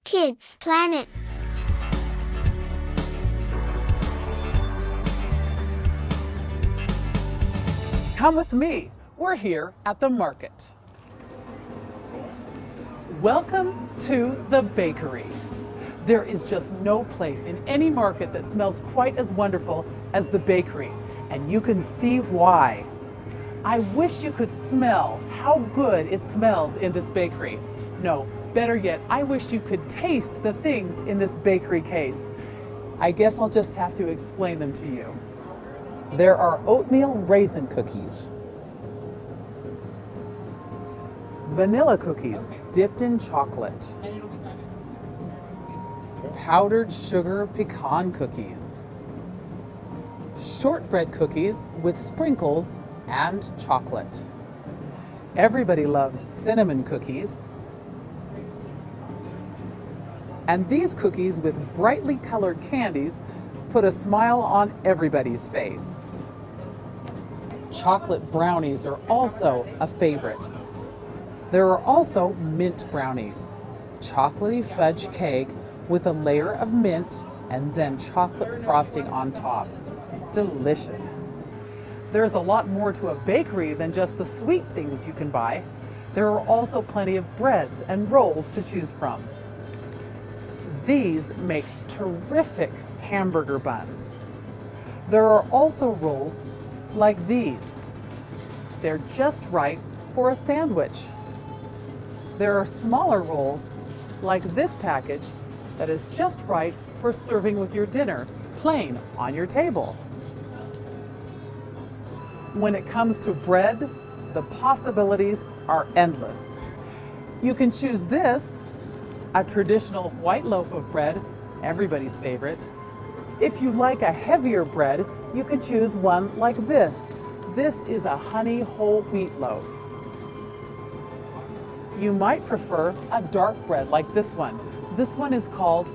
Kids Planet. Come with me. We're here at the market. Welcome to the bakery. There is just no place in any market that smells quite as wonderful as the bakery, and you can see why. I wish you could smell how good it smells in this bakery. No, better yet, I wish you could taste the things in this bakery case. I guess I'll just have to explain them to you. There are oatmeal raisin cookies, vanilla cookies dipped in chocolate, powdered sugar pecan cookies, shortbread cookies with sprinkles and chocolate. Everybody loves cinnamon cookies. And these cookies with brightly colored candies put a smile on everybody's face. Chocolate brownies are also a favorite. There are also mint brownies, chocolatey fudge cake with a layer of mint and then chocolate frosting on top. Delicious. There's a lot more to a bakery than just the sweet things you can buy. There are also plenty of breads and rolls to choose from. These make terrific hamburger buns. There are also rolls like these. They're just right for a sandwich. There are smaller rolls like this package that is just right for serving with your dinner, plain on your table. When it comes to bread, the possibilities are endless. You can choose this, a traditional white loaf of bread, everybody's favorite. If you like a heavier bread, you can choose one like this. This is a honey whole wheat loaf. You might prefer a dark bread like this one. This one is called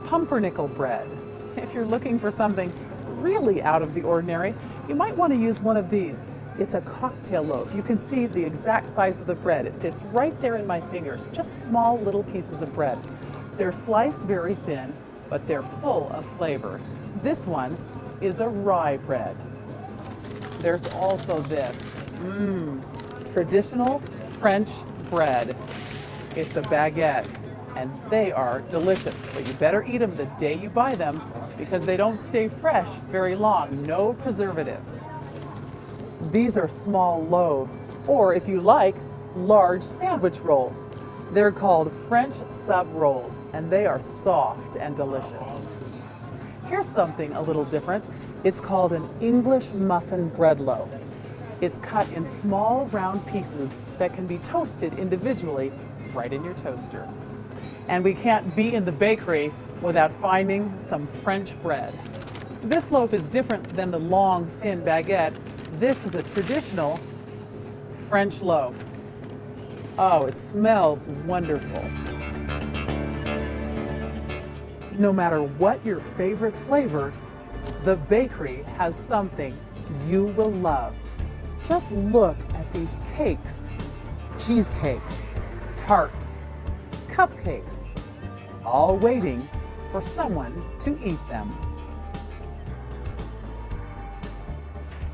pumpernickel bread. If you're looking for something really out of the ordinary, you might want to use one of these. It's a cocktail loaf. You can see the exact size of the bread. It fits right there in my fingers, just small little pieces of bread. They're sliced very thin, but they're full of flavor. This one is a rye bread. There's also this, traditional French bread. It's a baguette, and they are delicious, but you better eat them the day you buy them because they don't stay fresh very long. No preservatives. These are small loaves, or if you like, large sandwich rolls. They're called French sub rolls, and they are soft and delicious. Here's something a little different. It's called an English muffin bread loaf. It's cut in small round pieces that can be toasted individually right in your toaster. And we can't be in the bakery without finding some French bread. This loaf is different than the long, thin baguette. This is a traditional French loaf. Oh, it smells wonderful. No matter what your favorite flavor, the bakery has something you will love. Just look at these cakes, cheesecakes, tarts, cupcakes, all waiting for someone to eat them.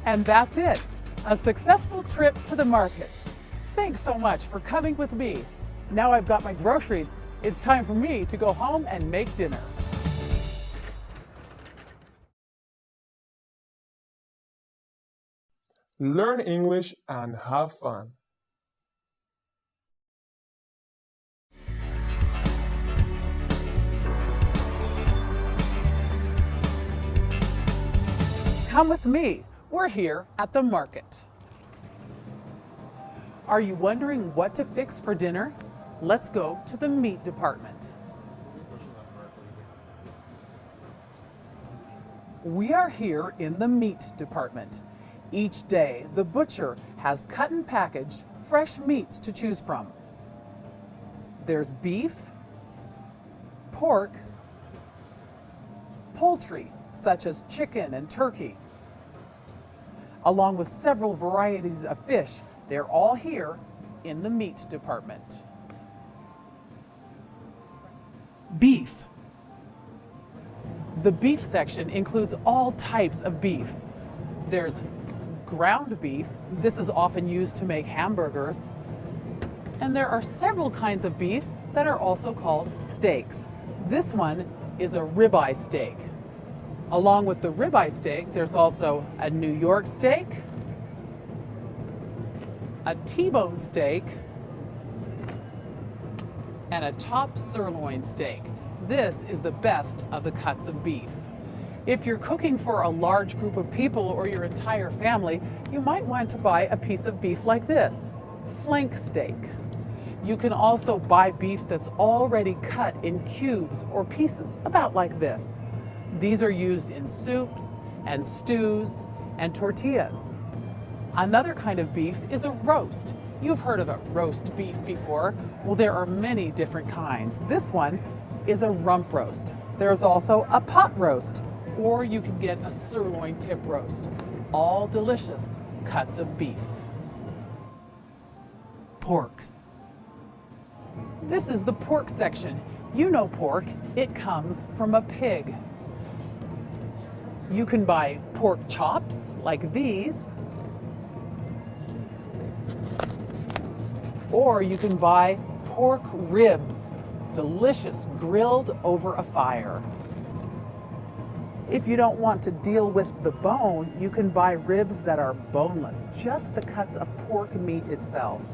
And that's it, a successful trip to the market. Thanks so much for coming with me. Now I've got my groceries. It's time for me to go home and make dinner. Learn English and have fun. Come with me. We're here at the market. Are you wondering what to fix for dinner? Let's go to the meat department. We are here in the meat department. Each day, the butcher has cut and packaged fresh meats to choose from. There's beef, pork, poultry, such as chicken and turkey, along with several varieties of fish. They're all here in the meat department. Beef. The beef section includes all types of beef. There's ground beef. This is often used to make hamburgers. And there are several kinds of beef that are also called steaks. This one is a ribeye steak. Along with the ribeye steak, there's also a New York steak, a T-bone steak, and a top sirloin steak. This is the best of the cuts of beef. If you're cooking for a large group of people or your entire family, you might want to buy a piece of beef like this, flank steak. You can also buy beef that's already cut in cubes or pieces, about like this. These are used in soups and stews and tortillas. Another kind of beef is a roast. You've heard of a roast beef before. Well, there are many different kinds. This one is a rump roast. There's also a pot roast, or you can get a sirloin tip roast. All delicious cuts of beef. Pork. This is the pork section. You know pork, it comes from a pig. You can buy pork chops like these, or you can buy pork ribs, delicious, grilled over a fire. If you don't want to deal with the bone, you can buy ribs that are boneless, just the cuts of pork meat itself.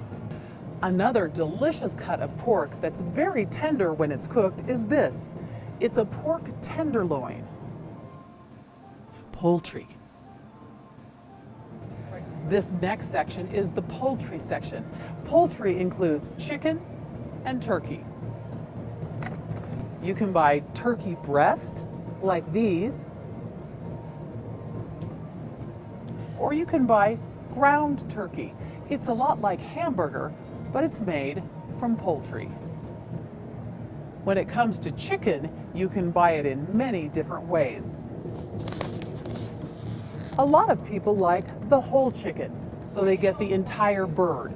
Another delicious cut of pork that's very tender when it's cooked is this. It's a pork tenderloin. Poultry. This next section is the poultry section. Poultry includes chicken and turkey. You can buy turkey breast like these, or you can buy ground turkey. It's a lot like hamburger, but it's made from poultry. When it comes to chicken, you can buy it in many different ways. A lot of people like the whole chicken, so they get the entire bird.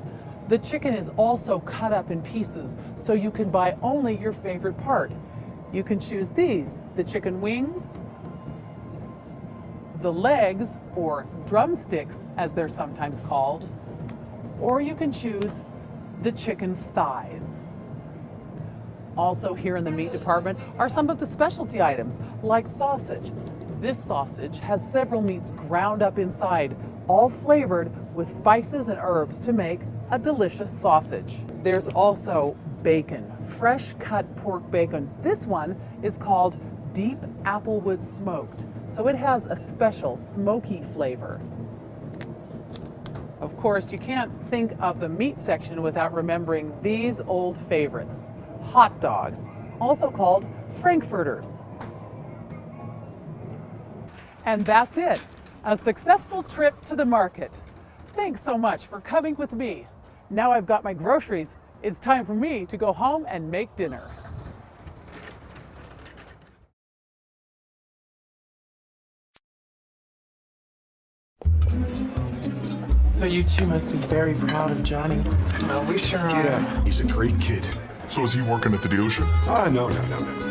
The chicken is also cut up in pieces, so you can buy only your favorite part. You can choose these, the chicken wings, the legs, or drumsticks as they're sometimes called, or you can choose the chicken thighs. Also here in the meat department are some of the specialty items, like sausage. This sausage has several meats ground up inside, all flavored with spices and herbs to make a delicious sausage. There's also bacon, fresh cut pork bacon. This one is called Deep Applewood Smoked, so it has a special smoky flavor. Of course, you can't think of the meat section without remembering these old favorites, hot dogs, also called Frankfurters. And that's it, a successful trip to the market. Thanks so much for coming with me. Now I've got my groceries, it's time for me to go home and make dinner. So you two must be very proud of Johnny. Well, we sure are. Yeah, he's a great kid. So is he working at the dealership? No.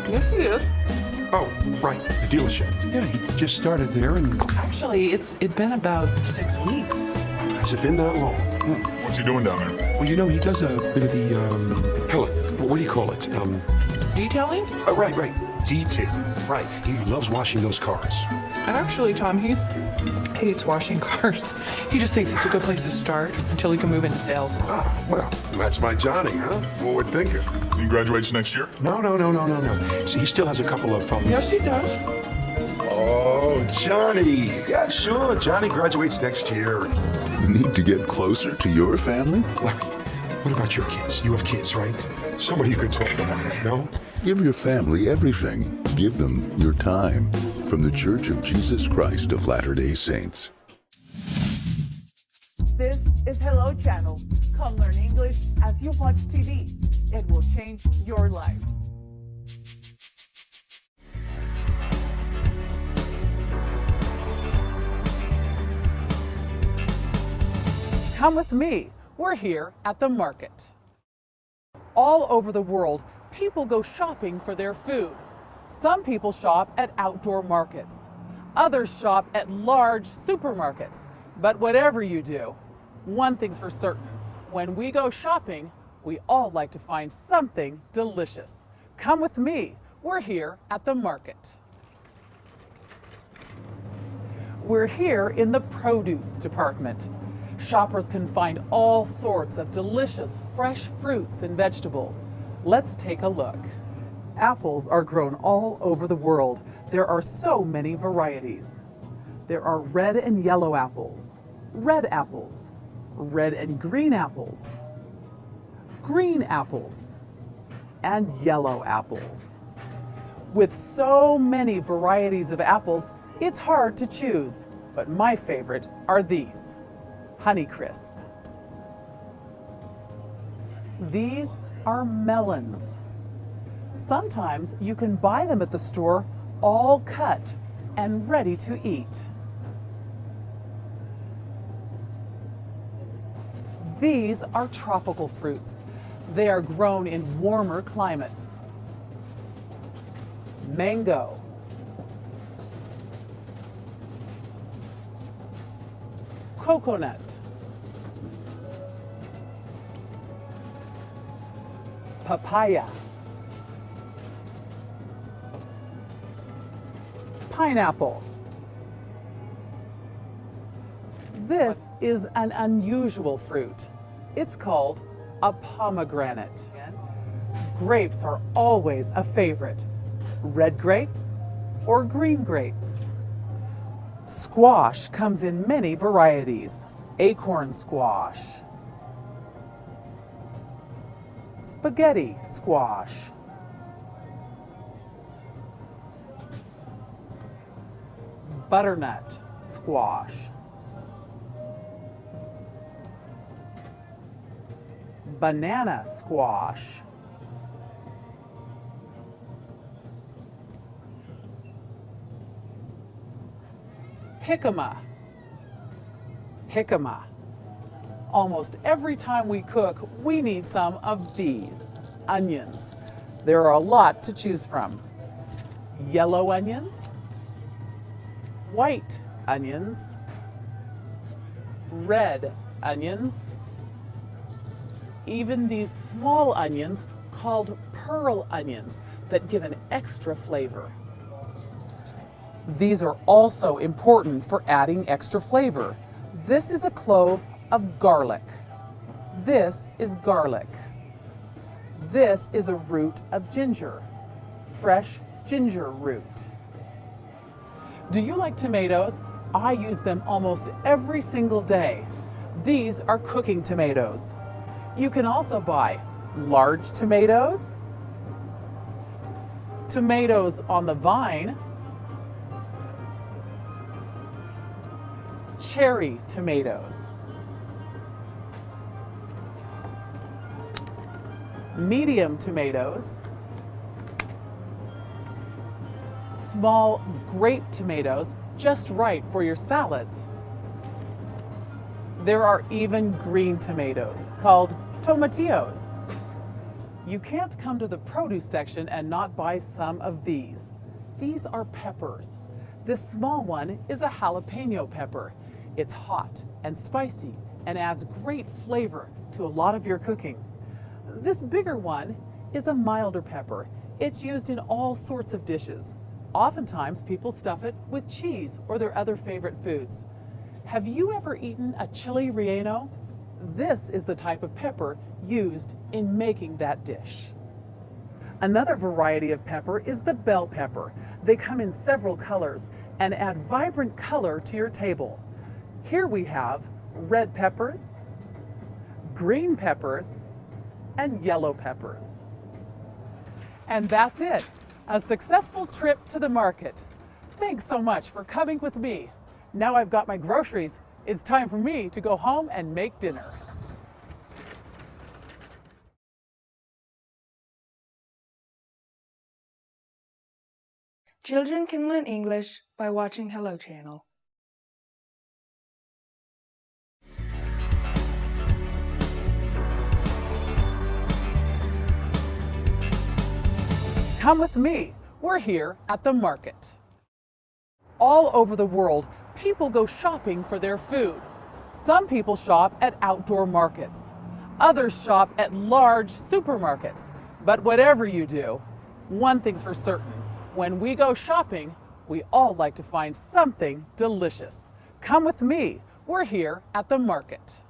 Yes, he is. Oh, right, the dealership. Yeah, he just started there, and Actually, it's been about 6 weeks. has it been that long? What's he doing down there? Well, you know, he does a bit of the, hell, what do you call it? Detailing? Right, detailing. Right, he loves washing those cars. And actually, Tom, he hates washing cars. He just thinks it's a good place to start until he can move into sales. Ah, well, that's my Johnny, huh? Forward thinker. He graduates next year? No. See, he still has a couple of, Yes, he does. Oh, Johnny. Yeah, sure. Johnny graduates next year. Need to get closer to your family? Larry, what about your kids? You have kids, right? Somebody you could talk about, no? Give your family everything. Give them your time. From the Church of Jesus Christ of Latter-day Saints. This is Hello Channel. Come learn English as you watch TV. It will change your life. Come with me. We're here at the market. All over the world, people go shopping for their food. Some people shop at outdoor markets. Others shop at large supermarkets. But whatever you do, one thing's for certain. When we go shopping, we all like to find something delicious. Come with me. We're here at the market. We're here in the produce department. Shoppers can find all sorts of delicious fresh fruits and vegetables. Let's take a look. Apples are grown all over the world. There are so many varieties. There are red and yellow apples, red and green apples, and yellow apples. With so many varieties of apples, it's hard to choose, but my favorite are these, Honeycrisp. These are melons. Sometimes you can buy them at the store all cut and ready to eat. These are tropical fruits. They are grown in warmer climates. Mango, coconut, papaya, pineapple. This is an unusual fruit. It's called a pomegranate. Grapes are always a favorite. Red grapes or green grapes. Squash comes in many varieties. Acorn squash, spaghetti squash, butternut squash, banana squash, jicama. Almost every time we cook, we need some of these, onions. There are a lot to choose from. Yellow onions, white onions, red onions, even these small onions called pearl onions that give an extra flavor. These are also important for adding extra flavor. This is a clove of garlic. This is garlic. This is a root of ginger, fresh ginger root. Do you like tomatoes? I use them almost every single day. These are cooking tomatoes. You can also buy large tomatoes, tomatoes on the vine, cherry tomatoes, medium tomatoes, small grape tomatoes, just right for your salads. There are even green tomatoes called tomatillos. You can't come to the produce section and not buy some of these. These are peppers. This small one is a jalapeno pepper. It's hot and spicy and adds great flavor to a lot of your cooking. This bigger one is a milder pepper. It's used in all sorts of dishes. Oftentimes people stuff it with cheese or their other favorite foods. Have you ever eaten a chili relleno? This is the type of pepper used in making that dish. Another variety of pepper is the bell pepper. They come in several colors and add vibrant color to your table. Here we have red peppers, green peppers, and yellow peppers. And that's it, a successful trip to the market. Thanks so much for coming with me. Now I've got my groceries, it's time for me to go home and make dinner. Children can learn English by watching Hello Channel. Come with me. We're here at the market. All over the world, people go shopping for their food. Some people shop at outdoor markets. Others shop at large supermarkets. But whatever you do, one thing's for certain. When we go shopping, we all like to find something delicious. Come with me. We're here at the market.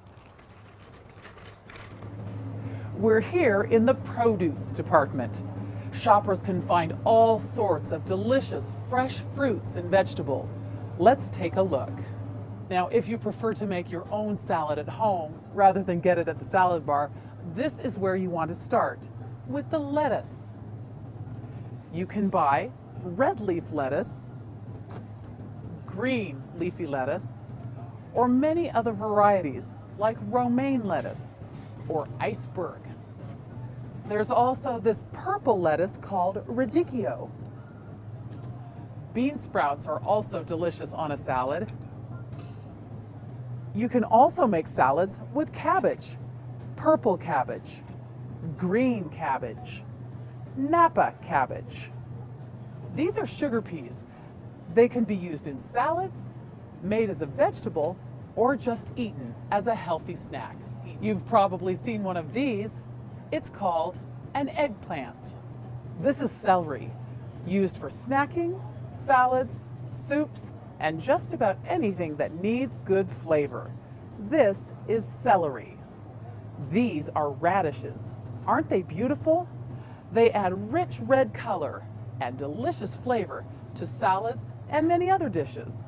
We're here in the produce department. Shoppers can find all sorts of delicious fresh fruits and vegetables. Let's take a look. Now, if you prefer to make your own salad at home rather than get it at the salad bar, this is where you want to start, with the lettuce. You can buy red leaf lettuce, green leafy lettuce, or many other varieties like romaine lettuce or iceberg. There's also this purple lettuce called radicchio. Bean sprouts are also delicious on a salad. You can also make salads with cabbage, purple cabbage, green cabbage, Napa cabbage. These are sugar peas. They can be used in salads, made as a vegetable, or just eaten as a healthy snack. You've probably seen one of these. It's called an eggplant. This is celery, used for snacking, salads, soups, and just about anything that needs good flavor. This is celery. These are radishes. Aren't they beautiful? They add rich red color and delicious flavor to salads and many other dishes.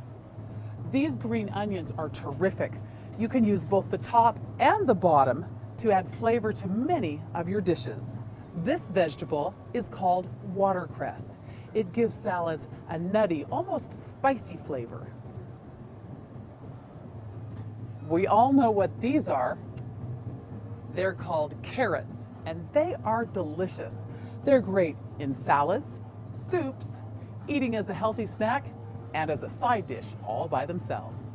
These green onions are terrific. You can use both the top and the bottom to add flavor to many of your dishes. This vegetable is called watercress. It gives salads a nutty, almost spicy flavor. We all know what these are. They're called carrots, and they are delicious. They're great in salads, soups, eating as a healthy snack, and as a side dish all by themselves.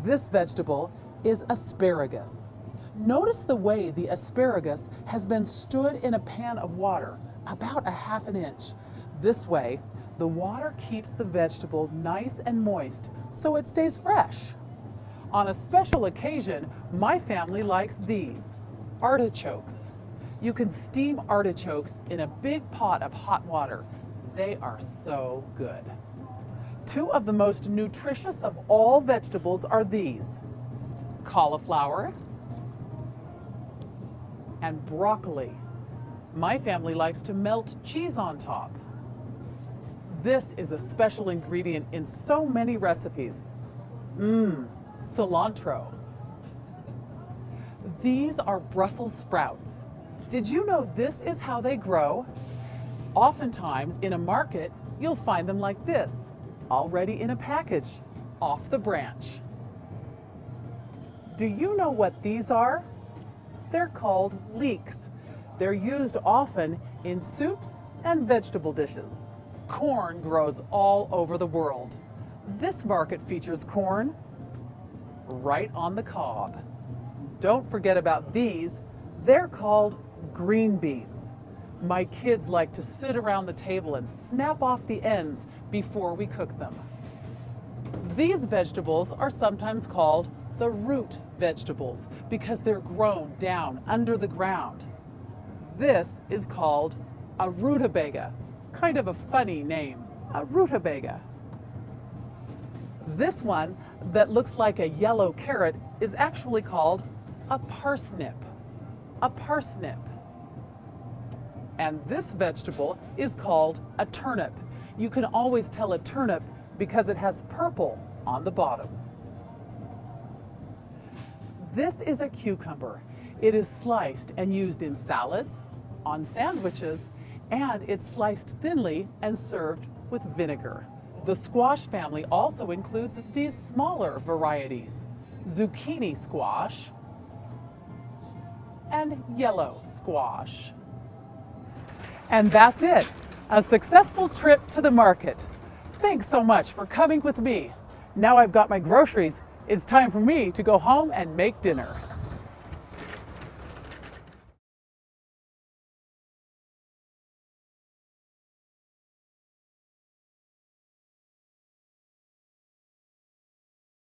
This vegetable is asparagus. Notice the way the asparagus has been stood in a pan of water, about 1/2 inch. This way, the water keeps the vegetable nice and moist, so it stays fresh. On a special occasion, my family likes these, artichokes. You can steam artichokes in a big pot of hot water. They are so good. Two of the most nutritious of all vegetables are these, cauliflower and broccoli. My family likes to melt cheese on top. This is a special ingredient in so many recipes. Cilantro. These are Brussels sprouts. Did you know this is how they grow? Oftentimes in a market, you'll find them like this, already in a package, off the branch. Do you know what these are? They're called leeks. They're used often in soups and vegetable dishes. Corn grows all over the world. This market features corn right on the cob. Don't forget about these. They're called green beans. My kids like to sit around the table and snap off the ends before we cook them. These vegetables are sometimes called the root vegetables because they're grown down under the ground. This is called a rutabaga, kind of a funny name, a rutabaga. This one that looks like a yellow carrot is actually called a parsnip, a parsnip. And this vegetable is called a turnip. You can always tell a turnip because it has purple on the bottom. This is a cucumber. It is sliced and used in salads, on sandwiches, and it's sliced thinly and served with vinegar. The squash family also includes these smaller varieties, zucchini squash and yellow squash. And that's it, a successful trip to the market. Thanks so much for coming with me. Now I've got my groceries. It's time for me to go home and make dinner.